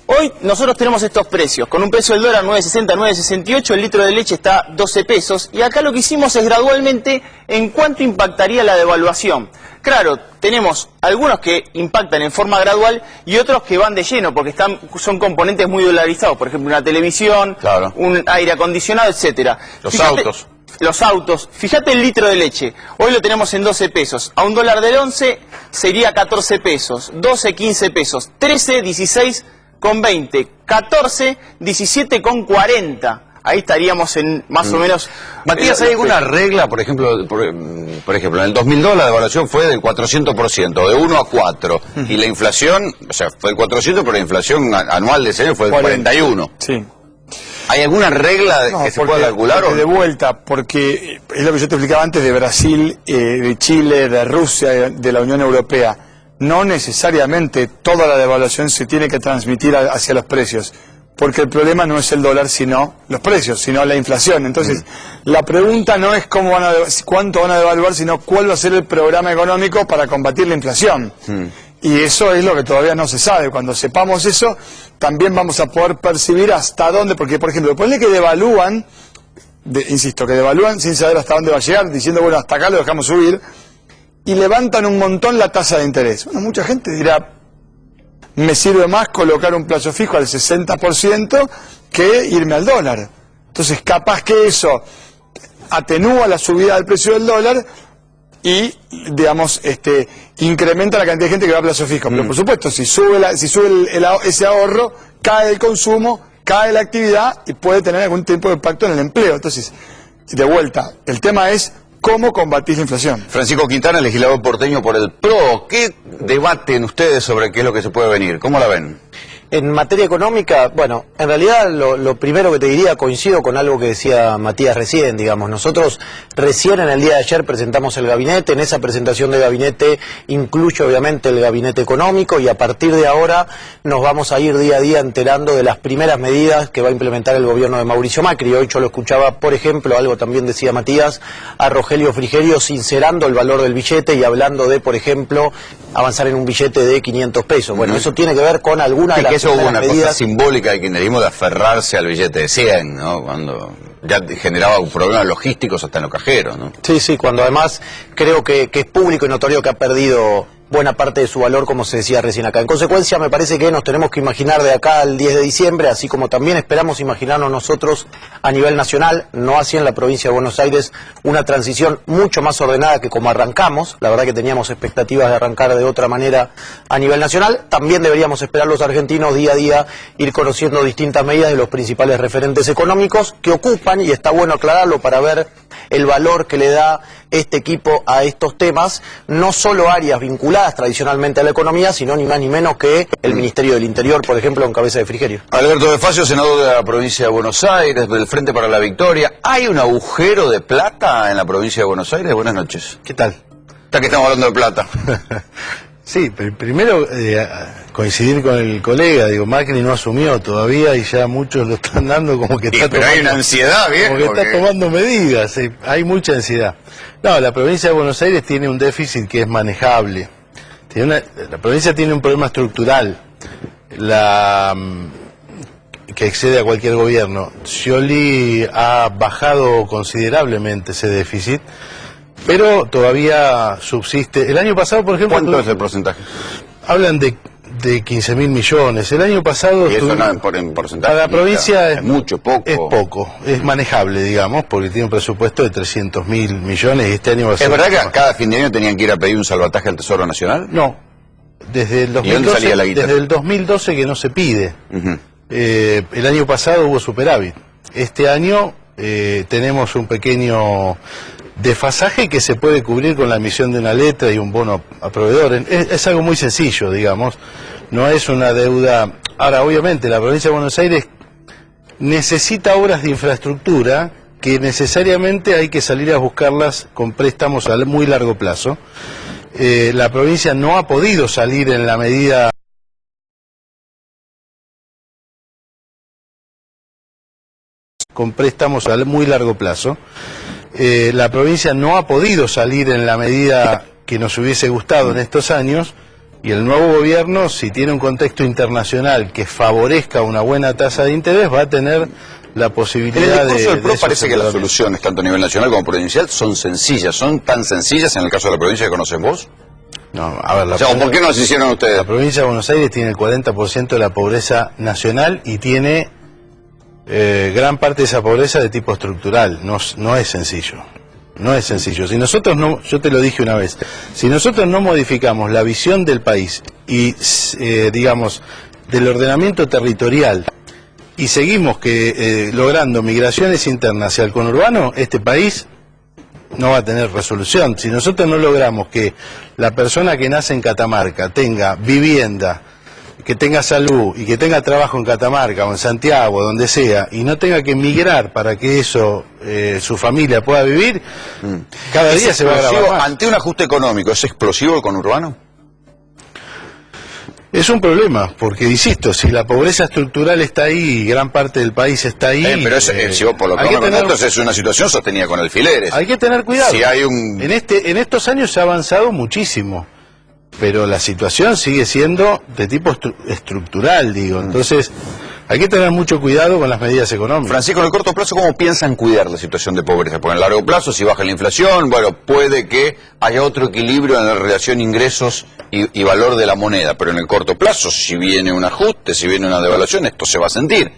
Hoy nosotros tenemos estos precios, con un precio del dólar 9.60, 9.68, el litro de leche está 12 pesos, y acá lo que hicimos es gradualmente en cuánto impactaría la devaluación. Claro, tenemos algunos que impactan en forma gradual y otros que van de lleno, porque son componentes muy dolarizados, por ejemplo una televisión, claro, un aire acondicionado, etcétera. Los autos, fíjate el litro de leche, hoy lo tenemos en 12 pesos, a un dólar del 11 sería 14 pesos, 12, 15 pesos, 13, 16 con 20, 14, 17 con 40. Ahí estaríamos en más o menos... Matías, ¿hay alguna regla? Por ejemplo, por ejemplo, en el 2002 la devaluación fue del 400%, de 1 a 4. Y la inflación, o sea, fue el 400, pero la inflación anual de ese año fue del 41. Sí. ¿Hay alguna regla que se pueda calcular? De vuelta, porque es lo que yo te explicaba antes de Brasil, de Chile, de Rusia, de la Unión Europea. No necesariamente toda la devaluación se tiene que transmitir hacia los precios, porque el problema no es el dólar, sino los precios, sino la inflación. Entonces, la pregunta no es cuánto van a devaluar, sino cuál va a ser el programa económico para combatir la inflación. Y eso es lo que todavía no se sabe. Cuando sepamos eso, también vamos a poder percibir hasta dónde, porque, por ejemplo, ponle que devalúan, insisto, que devalúan sin saber hasta dónde va a llegar, diciendo, bueno, hasta acá lo dejamos subir, y levantan un montón la tasa de interés. Bueno, mucha gente dirá, me sirve más colocar un plazo fijo al 60% que irme al dólar. Entonces, capaz que eso atenúa la subida del precio del dólar y, digamos, incrementa la cantidad de gente que va a plazo fijo. Pero, por supuesto, si sube ese ahorro, cae el consumo, cae la actividad y puede tener algún tipo de impacto en el empleo. Entonces, de vuelta, el tema es ¿cómo combatir la inflación? Francisco Quintana, legislador porteño por el PRO. ¿Qué debaten ustedes sobre qué es lo que se puede venir? ¿Cómo la ven? En materia económica, bueno, en realidad lo primero que te diría, coincido con algo que decía Matías recién, digamos. Nosotros recién en el día de ayer presentamos el gabinete, en esa presentación de gabinete incluye obviamente el gabinete económico y a partir de ahora nos vamos a ir día a día enterando de las primeras medidas que va a implementar el gobierno de Mauricio Macri. Hoy yo lo escuchaba, por ejemplo, algo también decía Matías, a Rogelio Frigerio sincerando el valor del billete y hablando de, por ejemplo, avanzar en un billete de 500 pesos. Bueno, eso tiene que ver con alguna de las eso hubo una cosa simbólica del kirchnerismo de aferrarse al billete de 100, ¿no? Cuando ya generaba problemas logísticos hasta en los cajeros, ¿no? Sí, sí, cuando además creo que es público y notorio que ha perdido buena parte de su valor, como se decía recién acá. En consecuencia, me parece que nos tenemos que imaginar de acá al 10 de diciembre, así como también esperamos imaginarnos nosotros a nivel nacional, no así en la provincia de Buenos Aires, una transición mucho más ordenada que como arrancamos. La verdad que teníamos expectativas de arrancar de otra manera a nivel nacional. También deberíamos esperar los argentinos día a día ir conociendo distintas medidas de los principales referentes económicos que ocupan, y está bueno aclararlo para ver el valor que le da este equipo a estos temas, no solo áreas vinculadas tradicionalmente a la economía, sino ni más ni menos que el Ministerio del Interior, por ejemplo, en cabeza de Frigerio. Alberto de Facio, senador de la provincia de Buenos Aires, del Frente para la Victoria. ¿Hay un agujero de plata en la provincia de Buenos Aires? Buenas noches. ¿Qué tal? Ya que estamos hablando de plata. Sí, primero coincidir con el colega, digo, Macri no asumió todavía y ya muchos lo están dando como que está tomando... Pero hay una ansiedad, ¿bien? Como que está tomando medidas, hay mucha ansiedad. No, la provincia de Buenos Aires tiene un déficit que es manejable. La provincia tiene un problema estructural que excede a cualquier gobierno. Scioli ha bajado considerablemente ese déficit, pero todavía subsiste. El año pasado, por ejemplo... ¿Cuánto es el porcentaje? Hablan de de 15.000 millones. El año pasado... Y eso no, en porcentaje. Para la provincia es mucho, poco. Es poco, es manejable, digamos, porque tiene un presupuesto de 300.000 millones y este año va a ser... ¿Es verdad que cada fin de año tenían que ir a pedir un salvataje al Tesoro Nacional? No. Desde el 2012 que no se pide. El año pasado hubo superávit. Este año tenemos un pequeño desfasaje que se puede cubrir con la emisión de una letra y un bono a proveedores. Es algo muy sencillo, digamos. No es una deuda... Ahora, obviamente, la provincia de Buenos Aires necesita obras de infraestructura que necesariamente hay que salir a buscarlas con préstamos a muy largo plazo. La provincia no ha podido salir en la medida... con préstamos a muy largo plazo. La provincia no ha podido salir en la medida que nos hubiese gustado en estos años, y el nuevo gobierno, si tiene un contexto internacional que favorezca una buena tasa de interés, va a tener la posibilidad de... En el discurso del PRO parece que las soluciones, tanto a nivel nacional como provincial, son sencillas. ¿Son tan sencillas en el caso de la provincia que conocen vos? No, a ver, ¿por qué no las hicieron ustedes? La provincia de Buenos Aires tiene el 40% de la pobreza nacional y tiene gran parte de esa pobreza de tipo estructural. No es sencillo. No es sencillo. Si nosotros no, yo te lo dije una vez, si nosotros no modificamos la visión del país y, digamos, del ordenamiento territorial y seguimos logrando migraciones internas hacia el conurbano, este país no va a tener resolución. Si nosotros no logramos que la persona que nace en Catamarca tenga vivienda, que tenga salud y que tenga trabajo en Catamarca o en Santiago, donde sea, y no tenga que emigrar para que eso su familia pueda vivir, cada día se va a agravar más. Ante un ajuste económico, ¿es explosivo el conurbano? Es un problema, porque insisto, si la pobreza estructural está ahí y gran parte del país está ahí... pero si vos por lo que me contás, es una situación sostenida con alfileres. Hay que tener cuidado. Si hay un... En estos años se ha avanzado muchísimo, pero la situación sigue siendo de tipo estructural, digo. Entonces, hay que tener mucho cuidado con las medidas económicas. Francisco, en el corto plazo, ¿cómo piensan cuidar la situación de pobreza? Porque en el largo plazo, si baja la inflación, bueno, puede que haya otro equilibrio en la relación ingresos y valor de la moneda. Pero en el corto plazo, si viene un ajuste, si viene una devaluación, esto se va a sentir.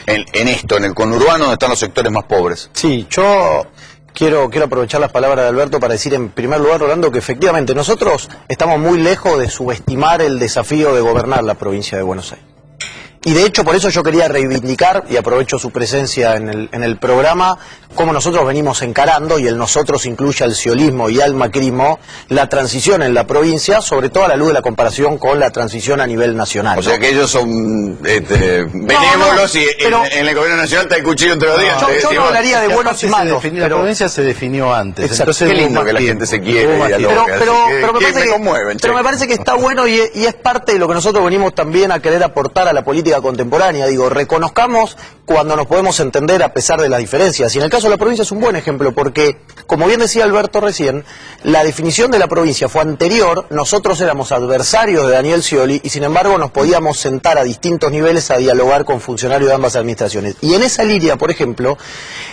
En el conurbano, donde están los sectores más pobres. Sí, yo... Quiero aprovechar las palabras de Alberto para decir en primer lugar, Rolando, que efectivamente nosotros estamos muy lejos de subestimar el desafío de gobernar la provincia de Buenos Aires. Y de hecho por eso yo quería reivindicar, y aprovecho su presencia en el programa, cómo nosotros venimos encarando, y el nosotros incluye al ciolismo y al macrismo, la transición en la provincia, sobre todo a la luz de la comparación con la transición a nivel nacional. O sea que ellos son benévolos y en el gobierno nacional está el cuchillo entre los dientes. Yo no hablaría de buenos y malos. La provincia se definió antes. Exacto. Entonces, qué lindo que la gente se quiere y dialoga. Pero me parece que está bueno y es parte de lo que nosotros venimos también a querer aportar a la política contemporánea. Digo, reconozcamos cuando nos podemos entender a pesar de las diferencias. Y en el caso de la provincia es un buen ejemplo porque, como bien decía Alberto recién, la definición de la provincia fue anterior, nosotros éramos adversarios de Daniel Scioli y sin embargo nos podíamos sentar a distintos niveles a dialogar con funcionarios de ambas administraciones. Y en esa línea, por ejemplo,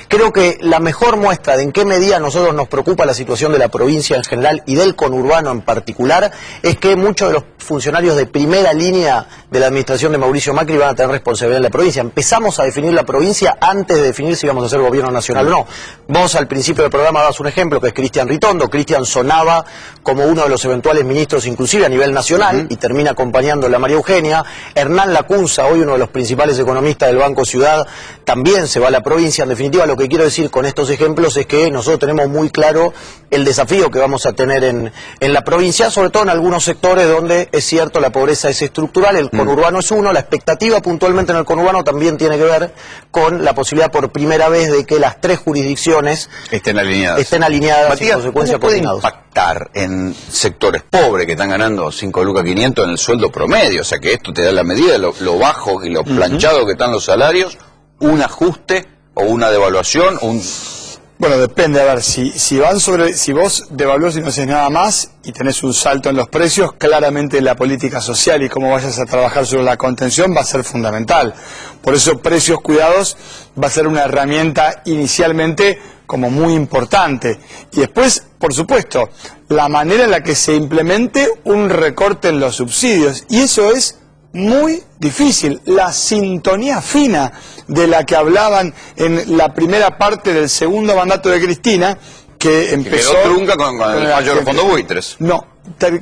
creo que la mejor muestra de en qué medida a nosotros nos preocupa la situación de la provincia en general y del conurbano en particular es que muchos de los funcionarios de primera línea de la administración de Mauricio Macri van a tener responsabilidad en la provincia. Empezamos a definir la provincia antes de definir si vamos a ser gobierno nacional o no. Vos al principio del programa dabas un ejemplo que es Cristian Ritondo. Cristian sonaba como uno de los eventuales ministros inclusive a nivel nacional y termina acompañándole a María Eugenia. Hernán Lacunza, hoy uno de los principales economistas del Banco Ciudad, también se va a la provincia. En definitiva, lo que quiero decir con estos ejemplos es que nosotros tenemos muy claro el desafío que vamos a tener en la provincia, sobre todo en algunos sectores donde es cierto la pobreza es estructural, el conurbano es uno, la expectativa puntualmente en el conurbano también tiene que ver con la posibilidad por primera vez de que las tres jurisdicciones estén alineadas Matías, y en consecuencia ¿cómo puede coordinados. impactar en sectores pobres que están ganando 5 lucas 500 en el sueldo promedio? O sea que esto te da la medida de lo bajo y lo planchado que están los salarios, un ajuste o una devaluación, Bueno, depende, a ver, si vos devaluás y no haces nada más y tenés un salto en los precios, claramente la política social y cómo vayas a trabajar sobre la contención va a ser fundamental. Por eso precios cuidados va a ser una herramienta inicialmente como muy importante. Y después por supuesto, la manera en la que se implemente un recorte en los subsidios. Y eso es muy difícil. La sintonía fina de la que hablaban en la primera parte del segundo mandato de Cristina, que empezó... Quedó trunca con el fallo de los fondos buitres. No,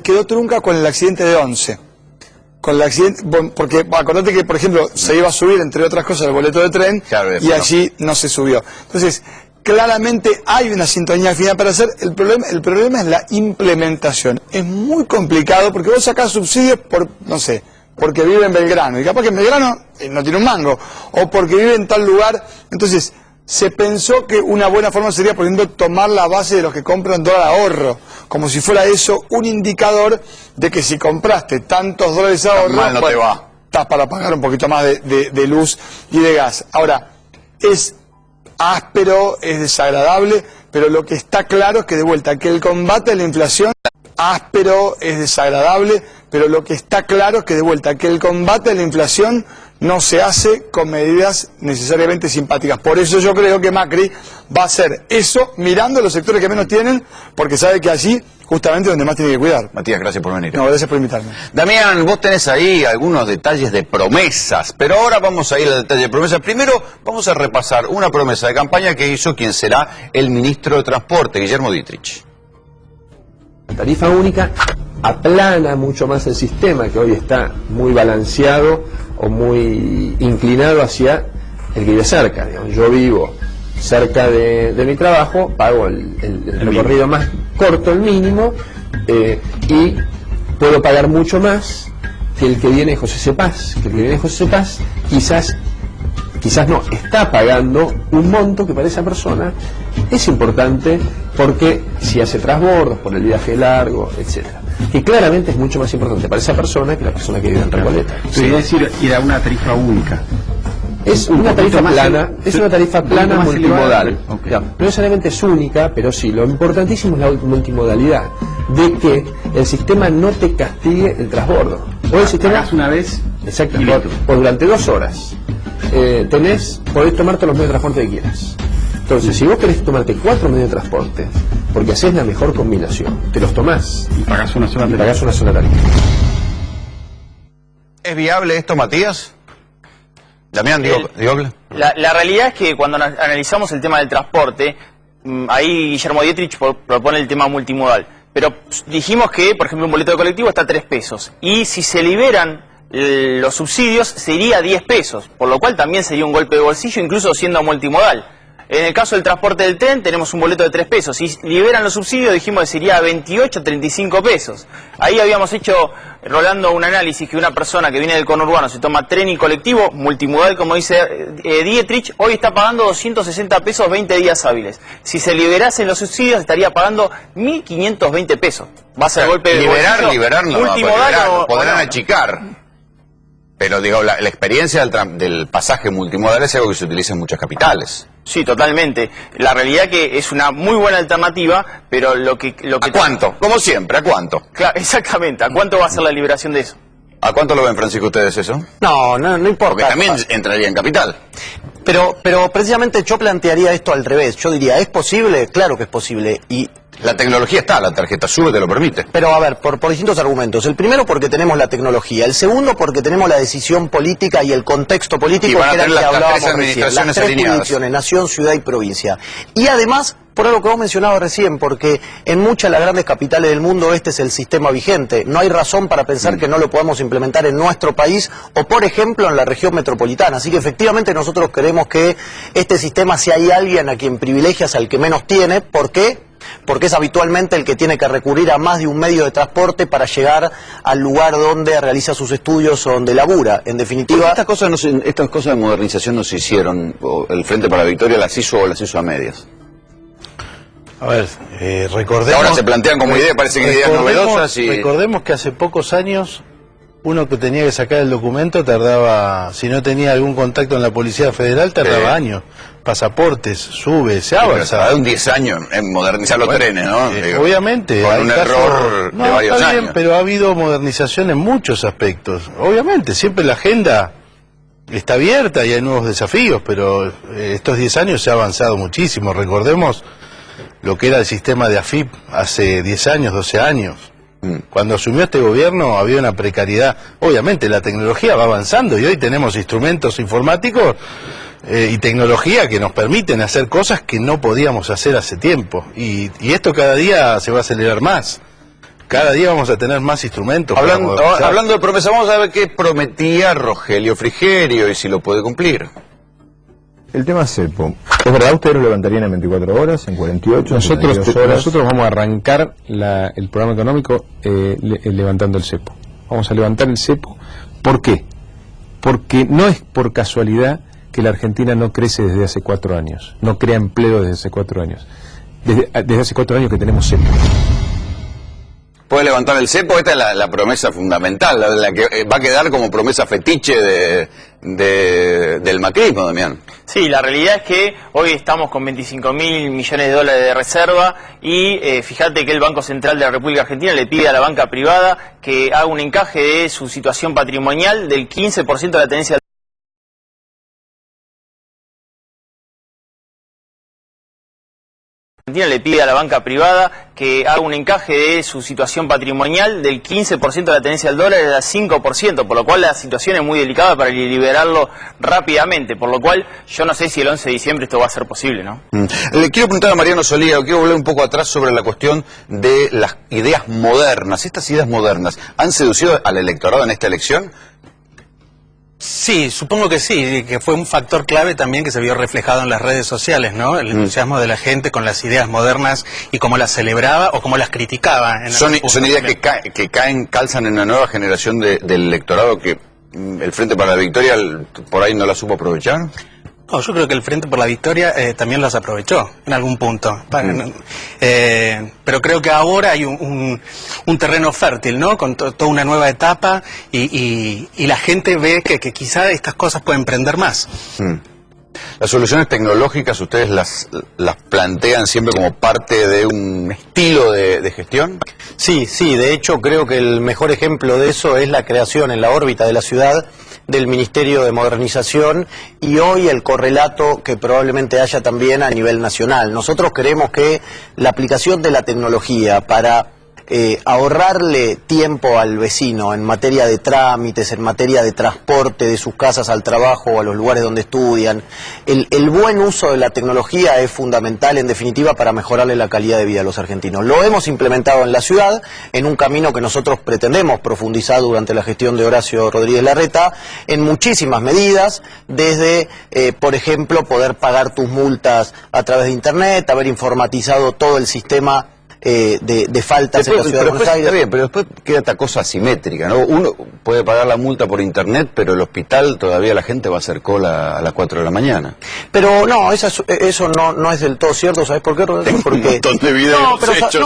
quedó trunca con el accidente de Once. Con el accidente, porque acordate que, por ejemplo, se iba a subir, entre otras cosas, el boleto de tren, claro, y allí no se subió. Entonces, claramente hay una sintonía fina para hacer. El problema es la implementación. Es muy complicado porque vos sacás subsidios por, no sé, porque vive en Belgrano, y capaz que en Belgrano no tiene un mango, o porque vive en tal lugar. Entonces, se pensó que una buena forma sería, por ejemplo, tomar la base de los que compran dólar ahorro, como si fuera eso un indicador de que si compraste tantos dólares ahorro, no te va. Estás para pagar un poquito más de luz y de gas. Ahora, es áspero, es desagradable, pero lo que está claro es que, de vuelta, que el combate a la inflación, áspero, es desagradable, pero lo que está claro es que, de vuelta, que el combate a la inflación no se hace con medidas necesariamente simpáticas. Por eso yo creo que Macri va a hacer eso mirando a los sectores que menos tienen, porque sabe que allí justamente donde más tiene que cuidar. Matías, gracias por venir. No, gracias por invitarme. Damián, vos tenés ahí algunos detalles de promesas, pero ahora vamos a ir al detalle de promesas. Primero vamos a repasar una promesa de campaña que hizo quien será el ministro de Transporte, Guillermo Dietrich. La tarifa única aplana mucho más el sistema, que hoy está muy balanceado o muy inclinado hacia el que vive cerca. Digamos, yo vivo cerca de mi trabajo, pago el recorrido más corto, el mínimo, y puedo pagar mucho más que el que viene de José Cepaz. Que el que viene de José Cepaz quizás no, está pagando un monto que para esa persona es importante, porque si hace transbordos por el viaje largo, etcétera, que claramente es mucho más importante para esa persona que la persona que vive en Recoleta. Sí, es decir, ir a una tarifa única. Es una tarifa plana, es una tarifa plana multimodal. Okay. No necesariamente es única, pero sí, lo importantísimo es la multimodalidad, de que el sistema no te castigue el transbordo. O el sistema pagas una vez, exacto, por durante 2 horas podés tomarte los medios de transporte que quieras. Entonces, si vos querés tomarte 4 medios de transporte, porque haces la mejor combinación, te los tomás y pagás una sola tarifa. ¿Es viable esto, Matías? Damián, digo. La realidad es que cuando analizamos el tema del transporte, ahí Guillermo Dietrich propone el tema multimodal. Pero dijimos que, por ejemplo, un boleto de colectivo está a 3 pesos. Y si se liberan los subsidios, sería 10 pesos. Por lo cual también sería un golpe de bolsillo, incluso siendo multimodal. En el caso del transporte del tren, tenemos un boleto de 3 pesos. Si liberan los subsidios, dijimos que sería 28, 35 pesos. Ahí habíamos hecho, Rolando, un análisis que una persona que viene del conurbano se toma tren y colectivo, multimodal, como dice Dietrich, hoy está pagando 260 pesos 20 días hábiles. Si se liberasen los subsidios, estaría pagando 1.520 pesos. Va a ser golpe de bolsillo. Liberar no, multimodal podrán achicar. Pero digo, la experiencia del pasaje multimodal es algo que se utiliza en muchas capitales. Sí, totalmente. La realidad que es una muy buena alternativa, pero lo que ¿A cuánto? Como siempre, ¿a cuánto? Claro, exactamente. ¿A cuánto va a ser la liberación de eso? ¿A cuánto lo ven, Francisco, ustedes eso? No importa. Porque también entraría en capital. Pero precisamente yo plantearía esto al revés. Yo diría, ¿es posible? Claro que es posible. Y la tecnología está, la tarjeta SUBE te lo permite. Pero a ver, por distintos argumentos. El primero porque tenemos la tecnología, el segundo porque tenemos la decisión política y el contexto político, que era el que hablábamos recién. Las 3 jurisdicciones, nación, ciudad y provincia. Y además, por algo que vos mencionabas recién, porque en muchas de las grandes capitales del mundo este es el sistema vigente. No hay razón para pensar que no lo podamos implementar en nuestro país o, por ejemplo, en la región metropolitana. Así que efectivamente nosotros queremos que este sistema, si hay alguien a quien privilegias, al que menos tiene. ¿Por qué? Porque es habitualmente el que tiene que recurrir a más de un medio de transporte para llegar al lugar donde realiza sus estudios o donde labura. En definitiva, estas cosas de modernización no se hicieron, el Frente para la Victoria las hizo a medias. A ver, recordemos... Ahora se plantean como idea, parece que ideas novedosas y... Recordemos que hace pocos años uno que tenía que sacar el documento tardaba, si no tenía algún contacto en la Policía Federal, tardaba años. Pasaportes, se ha avanzado. Un 10 años en modernizar los trenes, ¿no? Obviamente. Con un error de varios años. Bien, pero ha habido modernización en muchos aspectos. Obviamente, siempre la agenda está abierta y hay nuevos desafíos, pero estos 10 años se ha avanzado muchísimo. Recordemos lo que era el sistema de AFIP hace 10 años, 12 años. Cuando asumió este gobierno había una precariedad. Obviamente la tecnología va avanzando y hoy tenemos instrumentos informáticos y tecnología que nos permiten hacer cosas que no podíamos hacer hace tiempo. Y esto cada día se va a acelerar más. Cada día vamos a tener más instrumentos. Hablando de promesa, vamos a ver qué prometía Rogelio Frigerio y si lo puede cumplir. El tema cepo. ¿Es verdad? ¿Ustedes lo levantarían en 24 horas, en 48, nosotros, en 42 horas? Nosotros vamos a arrancar el programa económico levantando el cepo. Vamos a levantar el cepo. ¿Por qué? Porque no es por casualidad que la Argentina no crece desde hace 4 años. No crea empleo desde hace 4 años. Desde hace 4 años que tenemos cepo. Puede levantar el cepo, esta es la promesa fundamental, la que va a quedar como promesa fetiche del macrismo, Damián. Sí, la realidad es que hoy estamos con 25.000 millones de dólares de reserva y fíjate que el Banco Central de la República Argentina le pide a la banca privada que haga un encaje de su situación patrimonial del 15% de la tenencia. Argentina le pide a la banca privada que haga un encaje de su situación patrimonial del 15% de la tenencia del dólar al 5%, por lo cual la situación es muy delicada para liberarlo rápidamente, por lo cual yo no sé si el 11 de diciembre esto va a ser posible, ¿no? Le quiero preguntar a Mariano Solía, quiero volver un poco atrás sobre la cuestión de las ideas modernas. ¿Estas ideas modernas han seducido al electorado en esta elección? Sí, supongo que sí, que fue un factor clave también que se vio reflejado en las redes sociales, ¿no? El entusiasmo de la gente con las ideas modernas y cómo las celebraba o cómo las criticaba. Son ideas que calzan en una nueva generación del electorado que el Frente para la Victoria por ahí no la supo aprovechar. No, yo creo que el Frente por la Victoria también las aprovechó en algún punto. Pero creo que ahora hay un terreno fértil, ¿no? Con toda una nueva etapa y la gente ve que quizá estas cosas pueden prender más. ¿Las soluciones tecnológicas ustedes las plantean siempre como parte de un estilo de gestión? Sí, de hecho creo que el mejor ejemplo de eso es la creación en la órbita de la ciudad del Ministerio de Modernización y hoy el correlato que probablemente haya también a nivel nacional. Nosotros creemos que la aplicación de la tecnología para ahorrarle tiempo al vecino en materia de trámites, en materia de transporte de sus casas al trabajo o a los lugares donde estudian, el buen uso de la tecnología es fundamental en definitiva para mejorarle la calidad de vida a los argentinos. Lo hemos implementado en la ciudad en un camino que nosotros pretendemos profundizar durante la gestión de Horacio Rodríguez Larreta en muchísimas medidas, desde por ejemplo poder pagar tus multas a través de internet, haber informatizado todo el sistema de faltas en la ciudad de Buenos Aires. Está bien, pero después queda esta cosa asimétrica, ¿no? Uno puede pagar la multa por internet, pero el hospital todavía la gente va a hacer cola a las 4 de la mañana. Pero no, eso no es del todo cierto, ¿sabes por qué, Rodrigo? Porque... un montón de videos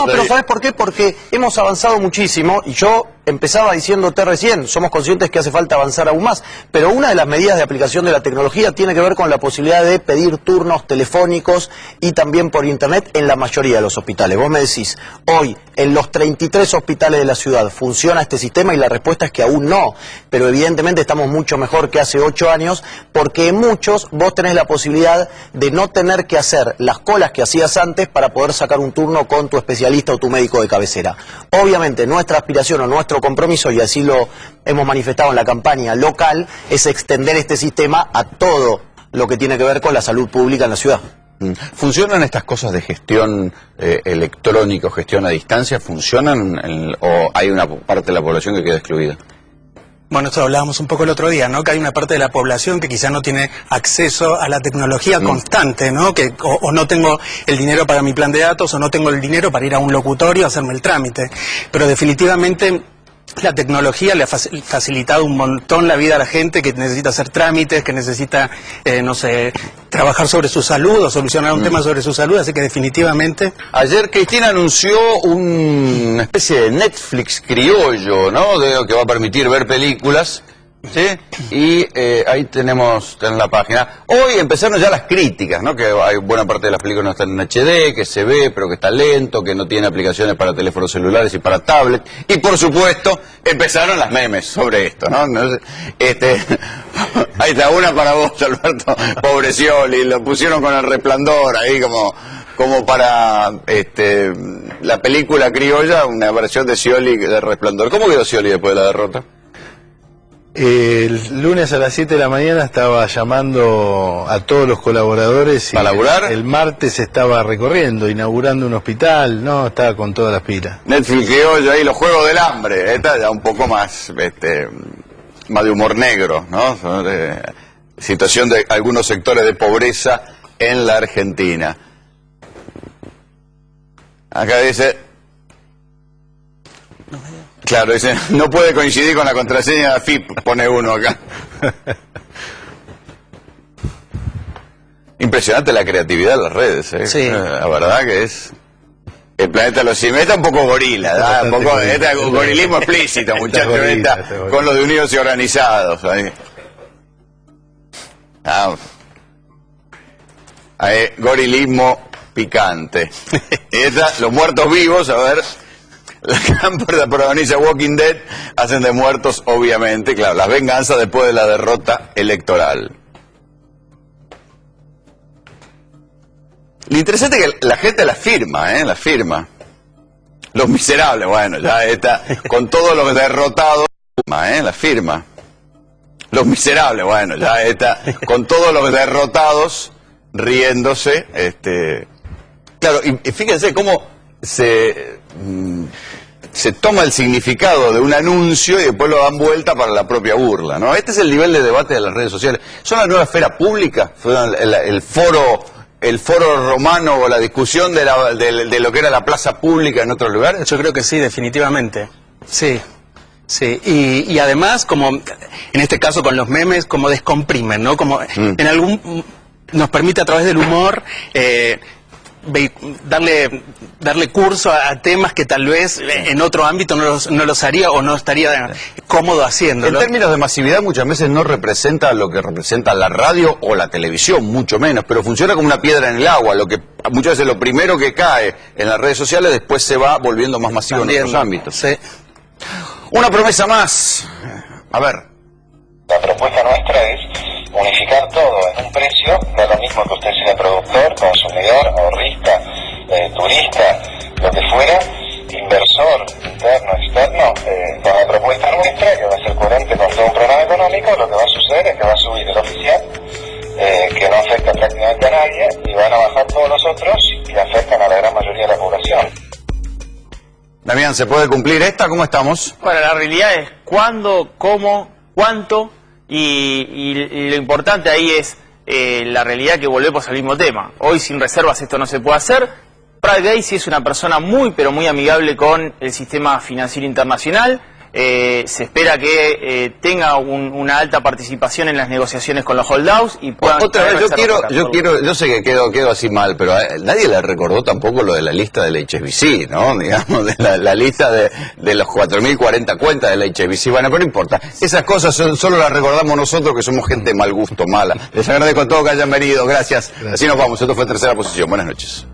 pero ¿sabes por qué? Porque hemos avanzado muchísimo y yo empezaba diciéndote recién, somos conscientes que hace falta avanzar aún más, pero una de las medidas de aplicación de la tecnología tiene que ver con la posibilidad de pedir turnos telefónicos y también por internet en la mayoría de los hospitales. Vos me decís, hoy en los 33 hospitales de la ciudad funciona este sistema y la respuesta es que aún no, pero evidentemente estamos mucho mejor que hace 8 años porque en muchos vos tenés la posibilidad de no tener que hacer las colas que hacías antes para poder sacar un turno con tu especialista o tu médico de cabecera. Obviamente nuestra aspiración o nuestro compromiso, y así lo hemos manifestado en la campaña local, es extender este sistema a todo lo que tiene que ver con la salud pública en la ciudad. ¿Funcionan estas cosas de gestión electrónica o gestión a distancia? ¿Funcionan o hay una parte de la población que queda excluida? Bueno, esto hablábamos un poco el otro día, ¿no? Que hay una parte de la población que quizá no tiene acceso a la tecnología constante, ¿no? Que o no tengo el dinero para mi plan de datos o no tengo el dinero para ir a un locutorio a hacerme el trámite. Pero definitivamente la tecnología le ha facilitado un montón la vida a la gente que necesita hacer trámites, que necesita, no sé, trabajar sobre su salud o solucionar un tema sobre su salud, así que definitivamente... Ayer Cristina anunció una especie de Netflix criollo, ¿no? Que va a permitir ver películas, ¿sí? Y ahí tenemos en la página. Hoy empezaron ya las críticas, ¿no? Que hay buena parte de las películas no están en HD, que se ve, pero que está lento, que no tiene aplicaciones para teléfonos celulares y para tablet. Y por supuesto, empezaron las memes sobre esto, ¿no? Ahí está una para vos, Alberto Pobre Scioli, lo pusieron con El Resplandor ahí como como para la película criolla, una versión de Scioli de Resplandor. ¿Cómo quedó Scioli después de la derrota? El lunes a las 7 de la mañana estaba llamando a todos los colaboradores. ¿Para laburar? El martes estaba recorriendo, inaugurando un hospital, no, estaba con todas las pilas. Netflix criollo ahí, los Juegos del Hambre, esta ya un poco más, más de humor negro, ¿no? Situación de algunos sectores de pobreza en la Argentina. Acá dice... Claro, dice, no puede coincidir con la contraseña de AFIP, pone uno acá. Impresionante la creatividad de las redes, ¿eh? Sí. La verdad que es... El planeta de los simios, está un poco gorila, un poco gorilismo explícito, muchachos, con los de Unidos y Organizados. Ahí, gorilismo picante. Los muertos vivos, a ver... La gran protagonista Walking Dead hacen de muertos, obviamente, claro, las venganzas después de la derrota electoral. Lo interesante es que la gente la firma, la firma. Los miserables, bueno, ya está, con todos los derrotados, la firma. Los miserables, bueno, ya está, con todos los derrotados, riéndose, Claro, y fíjense cómo se toma el significado de un anuncio y después lo dan vuelta para la propia burla, ¿no? Este es el nivel de debate de las redes sociales. ¿Son la nueva esfera pública? ¿Fueron el foro romano o la discusión de lo que era la plaza pública en otros lugares? Yo creo que sí, definitivamente. Sí. Sí, y además, como en este caso con los memes, como descomprimen, ¿no? Como en algún... nos permite a través del humor... darle curso a temas que tal vez en otro ámbito no los haría o no estaría cómodo haciéndolo. En términos de masividad muchas veces no representa lo que representa la radio o la televisión, mucho menos, pero funciona como una piedra en el agua, lo que muchas veces lo primero que cae en las redes sociales después se va volviendo más masivo en otros ámbitos. Sí. Una promesa más. A ver. La propuesta nuestra es unificar todo en un precio, da lo mismo que usted sea productor, consumidor, ahorrista, turista, lo que fuera, inversor, interno, externo, con la propuesta nuestra, que va a ser coherente con todo un programa económico, lo que va a suceder es que va a subir el oficial, que no afecta prácticamente a nadie, y van a bajar todos los otros que afectan a la gran mayoría de la población. Damián, ¿se puede cumplir esta? ¿Cómo estamos? Bueno, la realidad es cuándo, cómo, cuánto... Y lo importante ahí es la realidad, que volvemos al mismo tema. Hoy sin reservas esto no se puede hacer. Brad Gacy es una persona muy pero muy amigable con el sistema financiero internacional. Se espera que tenga una alta participación en las negociaciones con los holdouts y puedan... Otra vez, yo sé que quedo así mal, pero nadie le recordó tampoco lo de la lista del HSBC, ¿no? Digamos, de la lista de los 4.040 cuentas del HSBC. Bueno, pero no importa. Esas cosas solo las recordamos nosotros, que somos gente de mal gusto, mala. Les agradezco a todos que hayan venido. Gracias. Así nos vamos. Esto fue Tercera Posición. Buenas noches.